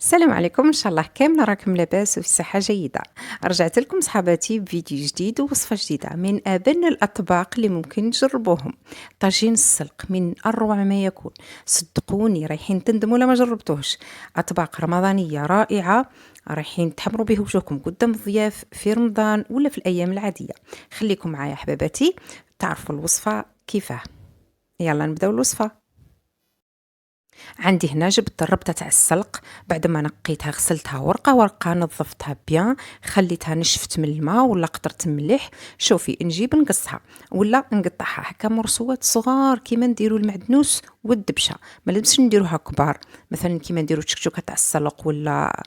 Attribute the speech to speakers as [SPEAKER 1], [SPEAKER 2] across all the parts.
[SPEAKER 1] السلام عليكم، ان شاء الله كامل راكم لاباس وفي صحه جيده. رجعت لكم صحاباتي بفيديو جديد ووصفه جديده من ابن الاطباق اللي ممكن تجربوهم. طاجين السلق من اروع ما يكون، صدقوني رايحين تندموا لما جربتوهش. اطباق رمضانيه رائعه، رايحين تحمروا به وجوهكم قدام الضياف في رمضان ولا في الايام العاديه. خليكم معايا حباباتي تعرفوا الوصفه كيفاه. يلا نبداو الوصفه. عندي هنا جبت الربطة تاع السلق، بعد ما نقيتها غسلتها ورقة ورقة، نظفتها بيان، خليتها نشفت من الماء ولا قطرة ملح. شوفي نجيب نقصها ولا نقطعها هكا مرسوات صغار كيما نديرو المعدنوس والدبشة، ما لازمش نديروها كبار. مثلا كيما نديرو تشكشوكة تاع السلق ولا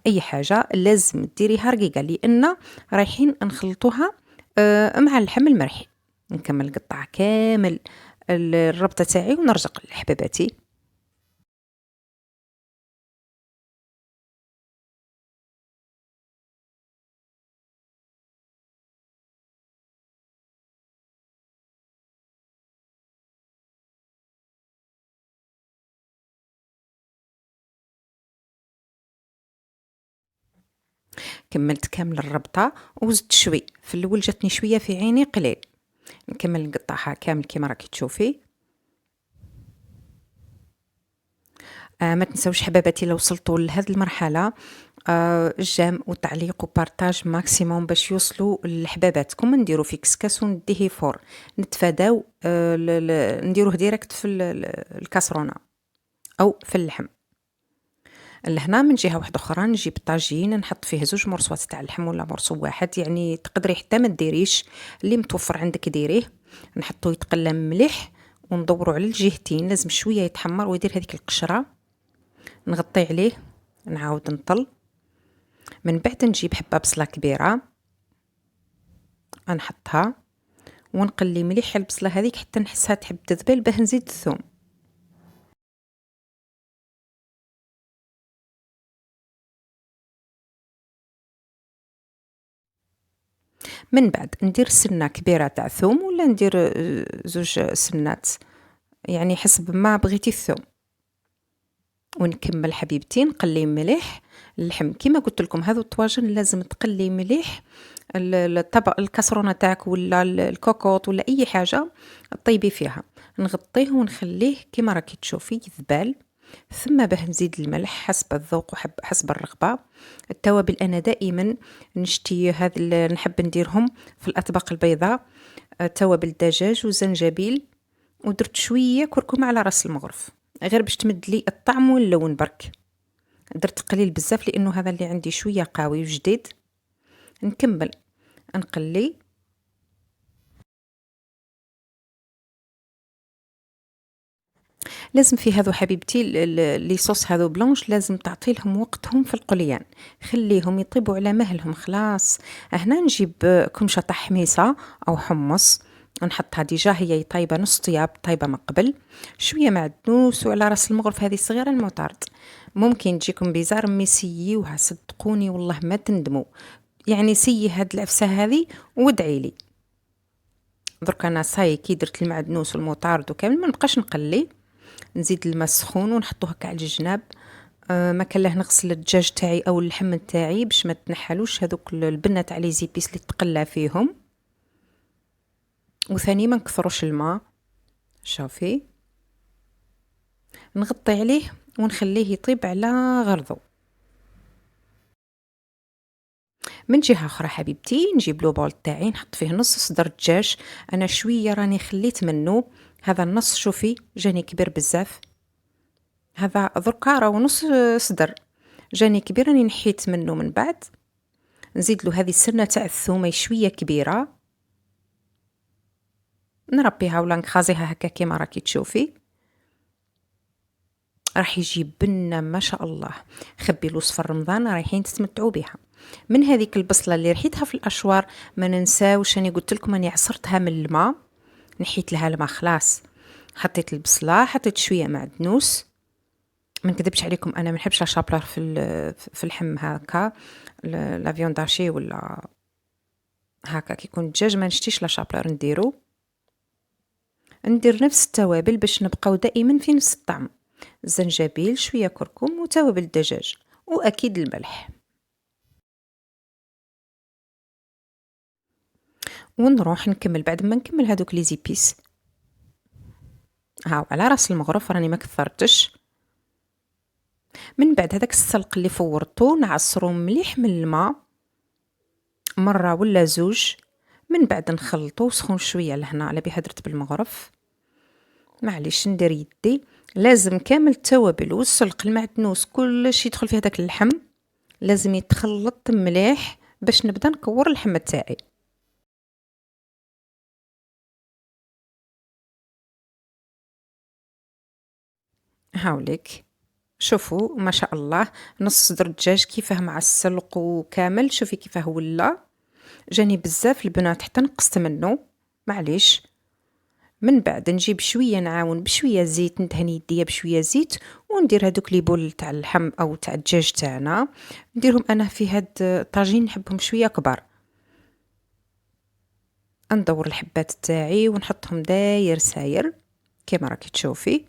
[SPEAKER 1] اي حاجة لازم ديريها رقيقة، لان رايحين نخلطوها مع اللحم المرحي. نكمل نقطع كامل الربطة تاعي ونرجق لحباباتي. كملت كامل الربطة وزدت شوي، في الأول جاتني شوية في عيني قليل. نكمل نقطعها كامل كيما راكي تشوفي. ما تنسوش حباباتي لو وصلتوا لهذه المرحلة جيم وتعليق وبارتاج ماكسيموم باش يوصلوا لحباباتكم. نديرو في كسكاس ونديه فور، نتفاداو نديروه ديريكت في الكاسرونة أو في اللحم. لهنا من جهة واحدة أخرى نجيب طاجين نحط فيه زوج مرصوات تاع اللحم ولا مرصو واحد، يعني تقدري حتى ما ديريش، اللي متوفر عندك ديريه. نحطو يتقلى مليح وندورو على الجهتين، لازم شوية يتحمر ويدير هذيك القشرة. نغطي عليه، نعاود نطل. من بعد نجيب حبة بصلة كبيرة نحطها ونقلي مليح البصلة هذيك حتى نحسها تحب تذبل، باه نزيد الثوم. من بعد ندير سنة كبيرة تاع ثوم ولا ندير زوج سنات، يعني حسب ما بغيتي الثوم. ونكمل حبيبتي نقلي مليح اللحم كيما قلت لكم. هذو الطواجن لازم تقلي مليح الطبق الكسرونه تاعك ولا الكوكوط ولا اي حاجه طيبي فيها. نغطيه ونخليه كيما راكي تشوفي يذبال، ثم باه نزيد الملح حسب الذوق وحسب الرغبه. التوابل انا دائما نشتي نحب نديرهم في الاطباق البيضاء، توابل دجاج وزنجبيل، ودرت شويه كركم على راس المغرف غير باش تمد لي الطعم واللون برك. درت قليل بزاف لانه هذا اللي عندي شويه قوي وجديد. نكمل نقلي. لازم في هذو حبيبتي لي صوص هذو بلونش لازم تعطي لهم وقتهم في القليان، خليهم يطيبوا على مهلهم خلاص. هنا نجيب كمشة تاع حميصة او حمص، نحطها ديجا هي طايبه نص طياب، طايبه من قبل. شويه معدنوس وعلى راس المغرف هذه الصغيره الموطارد. ممكن تجيكم بيزار مي سييوها صدقوني والله ما تندموا. يعني سيي هاد العفسه هذه وادعي لي. درك انا صاي كي درت المعدنوس والموطارد وكامل ما نبقاش نقلي. نزيد الماء السخون ونحطوه هكا على الجناب. ما كان له نغسل الدجاج تاعي او اللحم تاعي باش ما تنحلوش هذوك البنه تاع لي زيبيس اللي تقلى فيهم. وثاني ما نكثروش الماء. شوفي نغطي عليه ونخليه يطيب على غرضو. من جهه اخرى حبيبتي نجيب لو بول تاعي نحط فيه نص صدر دجاج. انا شويه راني خليت منه، هذا النص شوفي جاني كبير بزاف. هذا دركا راهو نص صدر جاني كبير، راني نحيت منه. من بعد نزيد له هذه السنه تاع الثومه شويه كبيره، نربيها ولا نخازيها هكا كيما راكي تشوفي. راح يجيب بنه ما شاء الله. خبي الوصفه رمضان رايحين تتمتعوا بها. من هذيك البصله اللي رحيتها في الاشوار ما ننساوش، راني قلت لكم اني عصرتها من الماء، نحيت لها الماء خلاص. حطيت البصله، حطيت شويه معدنوس. ما نكذبش عليكم انا ما نحبش لا شابلر في اللحم هكا، لا فيون داشي ولا هكا كي يكون الدجاج ما نشتيش لا شابلر نديرو. ندير نفس التوابل باش نبقاو دائما في نفس الطعم. الزنجبيل، شوية كركم وتوابل الدجاج، وأكيد الملح. ونروح نكمل بعد ما نكمل هادوك لي زيبيس. هاو على راس المغرف راني ما كثرتش. من بعد هذاك السلق اللي فورتو نعصرو مليح من الماء مرة ولا زوج. من بعد نخلطو سخون شوية لهنا على بها درت بالمغرف. معليش ندير يدي. لازم كامل التوابل والسلق المعدنوس كلش يدخل في هذاك اللحم، لازم يتخلط مليح باش نبدا نكور اللحم تاعي. هاوليك شوفوا ما شاء الله، نص صدر الدجاج كيفاه مع السلق وكامل، شوفي كيفاه ولا جاني بزاف البنات حتى نقصت منه. معليش. من بعد نجيب شويه نعاون بشويه زيت، ندهن يديا بشويه زيت وندير هذوك لي بول تاع اللحم او تاع الدجاج تاعنا. نديرهم انا في هاد الطاجين نحبهم شويه كبار. ندور الحبات تاعي ونحطهم داير ساير كما راكي تشوفي.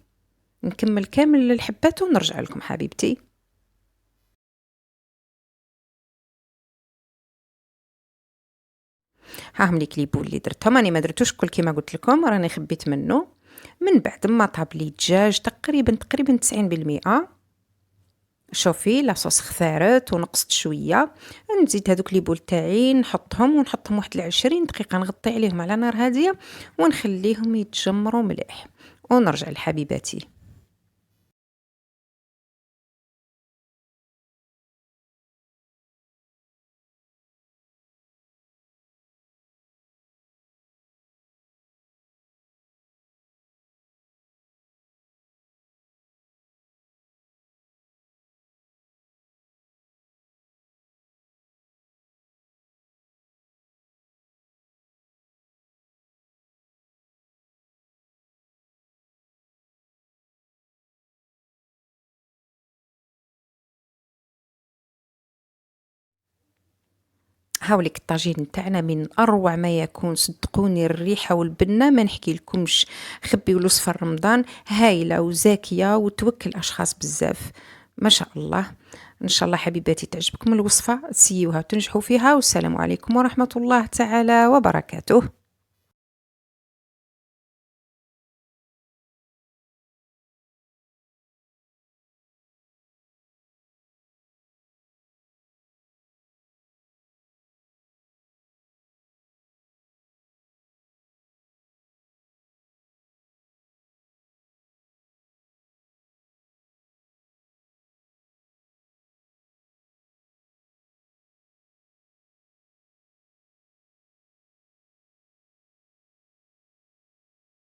[SPEAKER 1] نكمل كامل الحبات ونرجع لكم حبيبتي. هاهم لي كليبول اللي درتهم، راني ما درتوش كل كيما قلت لكم، راني خبيت منه. من بعد ما طاب لي الدجاج تقريبا 90%. شوفي لاصوص خثارت ونقصت شويه. نزيد هذوك لي بول تاعي ونحطهم واحد 20 دقيقه، نغطي عليهم على نار هاديه ونخليهم يتجمروا مليح ونرجع لحبيباتي. هاوليك الطاجين تاعنا من اروع ما يكون، صدقوني الريحه والبنه ما نحكي لكمش. خبيو الوصفه رمضان هايله وزاكيه وتوكل اشخاص بزاف ما شاء الله. ان شاء الله حبيباتي تعجبكم الوصفه، تسيوها وتنجحوا فيها، والسلام عليكم ورحمه الله تعالى وبركاته.